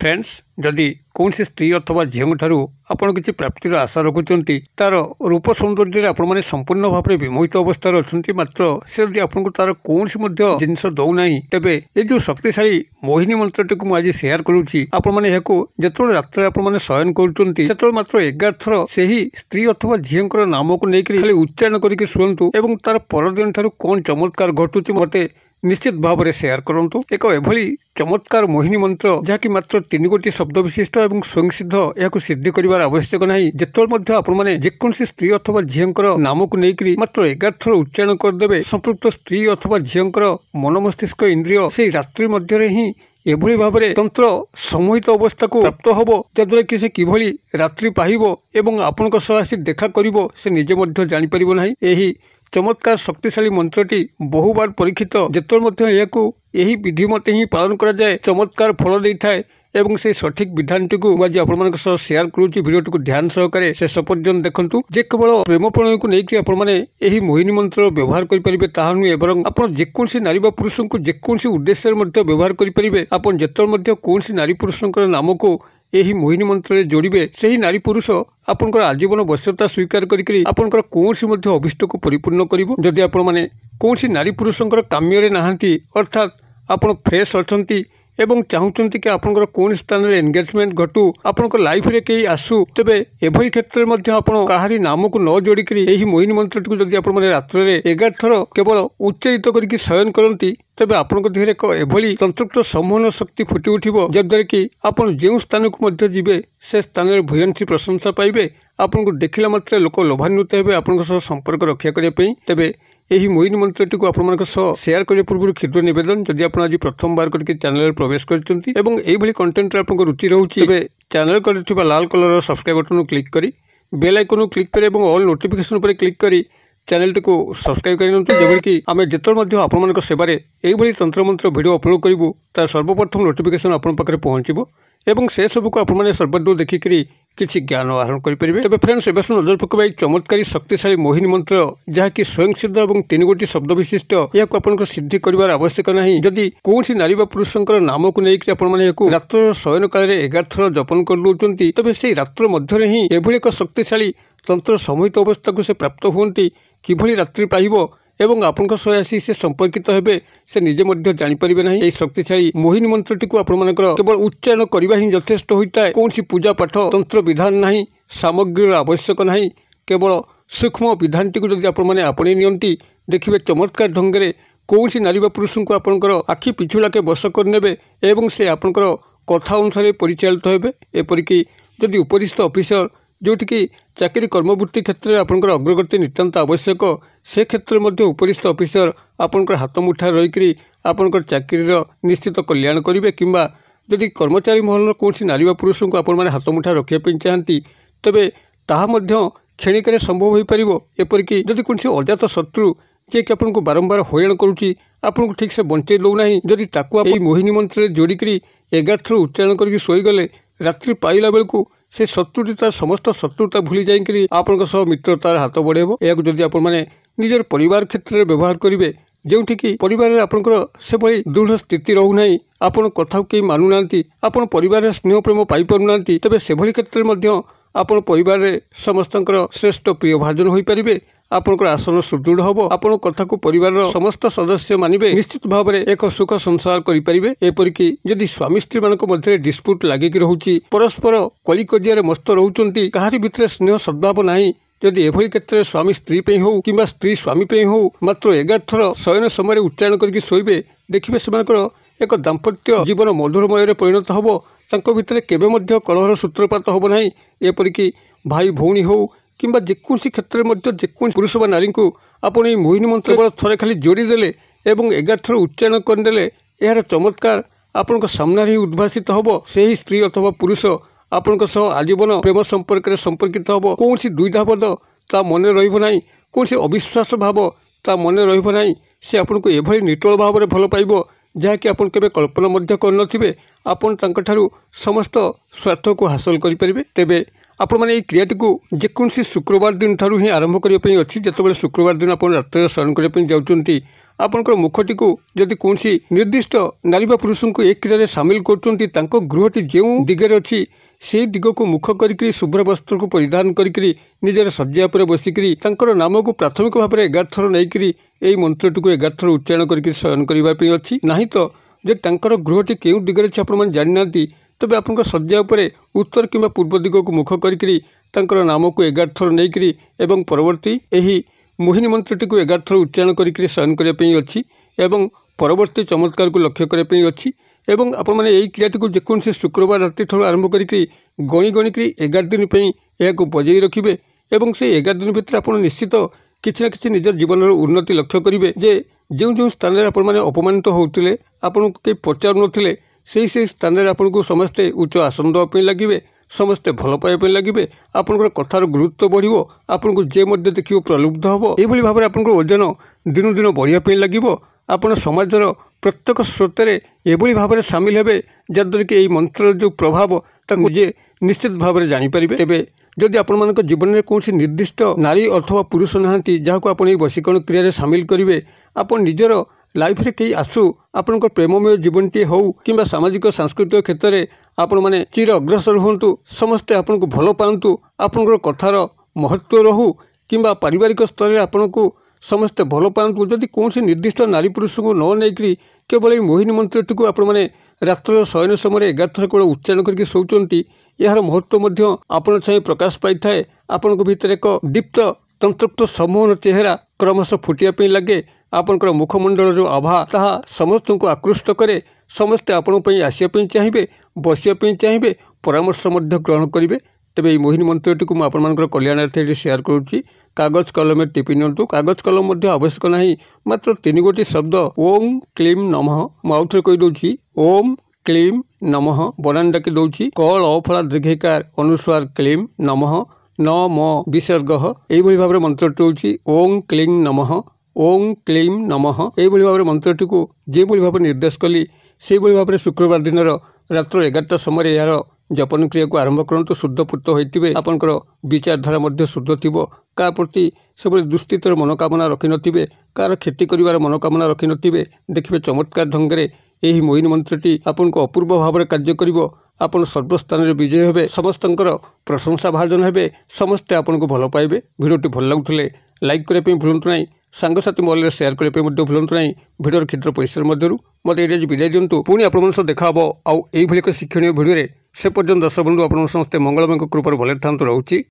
Friends जदि कौन स्त्री अथवा झील ठारू आपण किसी प्राप्तिर आशा रखुंट तार रूप सौंदर्य आपण संपूर्ण भाव में विमोहित अवस्था अच्छा मात्र से जब आपको तार कौन जिनस दौना तेरे ये जो शक्तिशाली मोहिनी मंत्रटी को मुझे सेयार करुच्ची आपने जो रात्र आप शयन कर मात्र 11 थर से ही स्त्री अथवा झील नाम को लेकर खाली उच्चारण करके शुणु और तार परदिन ठारू कौन चमत्कार घटुची मत निश्चित भाव में सेयार करूँ। एक एभली चमत्कार मोहिनी मंत्र जहाँकि मात्र 3 गोटी शब्द विशिष्ट और स्वयंसिद्ध यह सिद्धि कर आवश्यक ना जिते आपने जेकोसी स्त्री अथवा झील नाम को लेकर मात्र 11 थर उच्चारण करदे संपृक्त स्त्री अथवा झील मन मस्तिष्क इंद्रिय से रात्रि मध्य ही एभली भाव में तंत्र सम्मोहित अवस्था को प्राप्त हम जद्वारा कि से किभली रात्रि पाइब एवं आपण आसी देखा कर से निजे जापर ना यही चमत्कार शक्तिशाली मंत्रटी बहु बार परीक्षित यही विधि मत ही पालन करा जाए चमत्कार फल दे थाए एवं से सठिक विधानटी को आज आप सेयार करुच्ची भिडियोटी को ध्यान सहकारे शेष पर्यंत देखंतु जे केवल प्रेम प्रणय को लेकिन आपने मोहिनी मंत्र व्यवहार करेंगे ताहा नुहे एवं आप जेकोसी नारी पुरुष को जेकोसी उद्देश्य व्यवहार करेंगे आप जिते कौन नारी पुरुष नाम को यही मोहिनी मंत्र जोड़े से ही नारी पुरुष आपंकर आजीवन वश्यता स्वीकार करके आपंकर कौन अभिष्ट को परिपूर्ण करी आपने कौन नारी पुरुष काम्य नहांती अर्थात आप फ्रेश अच्छा एवं चाहूँगी कि आपंकर कौन स्थान में एंगेजमेंट घटू आपंकर लाइफ रे कई आसू तेबे एभली क्षेत्र में कहारी नाम को न जोड़िक यही मोहिनी मंत्रटी को जब आप रात्र 11 थर केवल उच्चारित करके शयन करती तेबे आपंक देहरे एक एभली तंत्रयुक्त सम्मोहन शक्ति फुटी उठिबो जद्वारा कि आपण जो स्थान को मध्य जीवे से स्थान में भूयसी प्रशंसा पाइबे आपको देखला मात्र लोक लोभान्वित हेबे आपन संपर्क रक्षा करने तेबे यही मोहिनी मंत्रटी को आप सेयार करने पूर्व क्षुद्र निवेदन जदि आप आज प्रथम बार करके चैनल प्रवेश कर कंटेंट आपको रुचि रोचे तेज चैनल कर लाल कलर सब्सक्राइब बटन क्लिक कर बेल आइकन क्लिक कर ऑल नोटिफिकेशन पर क्लिक कर चैनल टी को सब्सक्राइब कर जबकि आम जिते आप सेवार यही तंत्र मंत्र भिडियो अपलोड करूँ तार सर्वप्रथम नोटिफिकेशन आप पहुँचो एवं से सब को आपने सर्वदूर देखिकी किसी ज्ञान आहरण करेंगे। तेज फ्रेंड्स एवं नजर पकड़ा चमत्कारी शक्तिशाली मोहिनी मंत्र जहाँकि स्वयं सिद्ध और 3 गोटी शब्द विशिष्ट यह आपको सिद्धि कर आवश्यक ना जदि कौन नारी पुरुष नाम को लेकर आपको रात्र शयन काल 11 थर जपन कर दौरान तेज से रात्र मध्य ही एभली एक शक्तिशाली तंत्र सम्मोहित अवस्था को से प्राप्त हुंती किभली रात्रि पाइब एवं आपण आसी से संपर्कित हेबे से निजे जापर ना यही शक्तिशाली मोहिनी मंत्रटी को आपंकर केवल उच्चारण करने ही यथेष्ट होता है कौन पूजा पाठ तंत्र विधान ना सामग्री आवश्यक ना केवल सूक्ष्म विधानटी को जब आपने आपणे नियंती देखिए चमत्कार ढंग से कौन नारी पुरुष को आपंकर आखि पिछुलाके बस करने एवं से आपंकर कथा अनुसार परिचालित हेबे एपरिकी जदि उपरिस्थ ऑफिसर जोटिकी चाकरी कर्मवृत्ति क्षेत्र में आपंकर अग्रगति नितांत आवश्यक से क्षेत्र में उपरिस्थ ऑफिसर आपंकर हाथ मुठा रहीकि आपंकर चाकरी निश्चित कल्याण करेंगे किंबा जदि कर्मचारी महल कौन नारी पुरुष को आपने हाथ मुठा रखापी चाहती तेबे ताहा क्षणिक संभव हो पार एपरिकी जदि कौन अजात शत्रु जे कि आपको बारंबार हईराण करुच्ची आपको ठीक से बंचे दौना जदि ताकू मोहिनी मंत्र जोड़िक 11 थर उच्चारण करके शोगले रात्रि पाइला बेलू से शत्रुटी तार समस्त शत्रुता भूली जाइए आपण मित्रतार हाथ बढ़ेब यह जदि आपने निजर परिवार क्षेत्र में व्यवहार करेंगे जोठिकी परिवार आपंकर से भाई दृढ़ स्थिति रोना आपण कथा कई मानुना आपण परिवार स्नेह प्रेम पाइपना तेज से क्षेत्र में आपण परिवार समस्त श्रेष्ठ प्रिय भाजन हो पारे आपंकर आसन सुदृढ़ हम आपण कथा को परिवार समस्त सदस्य मानिबे निश्चित भाव में एक सुख संसार करेंगे एपरिकी जदि स्वामी स्त्री मान मध्य डिस्प्यूट लगिक रोचे परस्पर कली कजिया मस्त रोचंती कहारी भितर स्नेह सद्भाव नहीं जदि एभली क्षेत्र स्वामी स्त्री पे हो कि स्त्री स्वामी पे हो मात्र 11 थर शयन समय उच्चारण करके शोबे देखिए से एक दाम्पत्य जीवन मधुरमय परिणत हम तांको भितर केबे कलहर सूत्रपात हम ना एपरिकी भाई भौणी हो किंबा जेकोसी क्षेत्र में जेकोसी पुरुष व नारी को आप मोहिनी मंत्र केवल थरे खाली जोड़ीदे एवं 11 थर उच्चारण करदे यार चमत्कार आपण सामने ही उद्भासित हम से ही स्त्री अथवा पुरुष आपण आजीवन प्रेम संपर्कित हम कौन दुईधापद ता मन रहा कौन अविश्वास भाव ता मन रहा से आपन को एभली निटल भाव में भल पाइब जहाँकि आपन केबे कल्पना करनथिबे आपन तांक ठारू समस्त स्वार्थ को हासिल करेंगे। तेबे आपण मैंने क्रियाटी को जेकोसी शुक्रवार दिन ठारू ही आरंभ करने अच्छी जिते शुक्रवार दिन आप रात्र शयन करने जाऊँच आपणकर मुखटी को जदि कौन निर्दिष्ट नारी बा पुरुष को एक क्रिया सामिल कर गृहटी जो दिगरे अच्छी से दिग को मुख करी शुभ्र वस्त्र को परिधान करी निजर शज्या पर बसिक नाम को प्राथमिक भाव में 11 थर नहीं यही मंत्रटी को 11 थर उच्चारण करके शयन करने अच्छी ना तो जब गृहटी क्यों दिगरे अच्छे आप जाना तबे आप शज्या पर उत्तर किंवा पूर्व दिग को मुख करी नाम को 11 थर नहीं एवं परवर्ती यही मोहिनी मंत्रटी को 11 थर उच्चारण करके शयन करने अच्छी एवं परवर्ती चमत्कार को लक्ष्य करने अच्छी एवं आपण यही क्रियाटी को जेकोसी शुक्रवार राति ठार आरंभ करी गणी गणिक 11 दिन यह बजाई रखिए और से 11 दिन भितर आप निश्चित किसी ना कि निजर जीवन उन्नति लक्ष्य करेंगे जे जो जो स्थान में आपण अपमानित होते आपन कई पचारू नथिले से स्थान में आपन को समस्ते उच्च आसन देवाई लगे समस्ते भल पाइबा लगे आपंकर कथार गुरुत्व बढ़ो आपन को जे मध्य देखिए प्रलुब्ध हम यह भाव में आपन ओजन दिन दिन बढ़ापी लगे आपण समाजर प्रत्येक स्रोत एभली भाव में सामिल हेबे जद्वारा कि यही मंत्र जो प्रभाव ताजे निश्चित भाव में जानीपर तेरे जदि आपण मान जीवन में कौन निर्दिष्ट नारी अथवा पुरुष नहांती जहाँ आप वशीकरण क्रिया सामिल करेंगे आप निजर लाइफ रे कई आसु आपण प्रेममय जीवन टी हो कि सामाजिक सांस्कृतिक क्षेत्र में आपण मैंने चिर अग्रसर हूँ समस्ते आपन को भल पातु आपंकर कथार महत्व रहू कि पारिवारिक स्तर में आपण को समस्ते भल पातु जदि कौन निर्दिष्ट नारी पुरुष को न नहीं केवल मोहिनी मंत्रटी को आपण मैंने रात्र शयन समय 11 थर केवल उच्चारण करके शोचती यार महत्व आपण छाई प्रकाश पाई थाए आपण भीतर एक दीप्त तंत्रोक्त सम्मोहन चेहरा क्रमश फुटिया लगे आपंकर मुखमंडल जो आभा ताहा समस्त को आकृष्ट करे समस्ते आपण आसिया चाहिए बसिया चाहिए परामर्श ग्रहण करेंगे तेरे ये मोहिनी मंत्रटी को मुझे कल्याणार्थ शेयर करुच्ची कागज कलम टिपि नियंतु कागज कलम आवश्यक ना मात्र 3 गोटी शब्द ओम क्लीं नमः मुझे कहीदे ओम क्लीं नमः बनान डाकी दौची कल अफला दीर्घिकार अनुस्वार क्लीं नमः नम विसर्ग यही भाव में मंत्रटी हूँ ओम क्लीं नमः ओम क्लीं नमः यही भाव में मंत्रटी को जो भाव में निर्देश कली से भाव में शुक्रवार दिन रात्र 11टा समय यार जपन क्रिया को आरंभ करते शुद्धपूत होते आपंकर विचारधारा शुद्ध थी क्या प्रति सब दुस्थितर मनोकामना रखि नथिबे कार खेती करिवार मनोकामना रखि नथिबे देखिबे चमत्कार ढंग से यही मोहिनी मंत्रटी आपन को अपूर्व भाव में कार्य करिवो आपन सर्वस्थान में विजय हेबे समस्तंकर प्रशंसा भाजन हेबे समस्ते आपन को भल पाइबे भिडियोटी भल लागुथिले लाइक करने पे भूलु ना सांगसाथी महल शेयर करने भूलु ना भिडियोर क्षुद्र परिसर मध्य मत ये विदाय दिंतु पुणी आप देखा आउ एक शिक्षणीय भिडियो से पर्यटन दर्शक बंधु आप समस्ते मंगलमय कृपार भले था रोचे।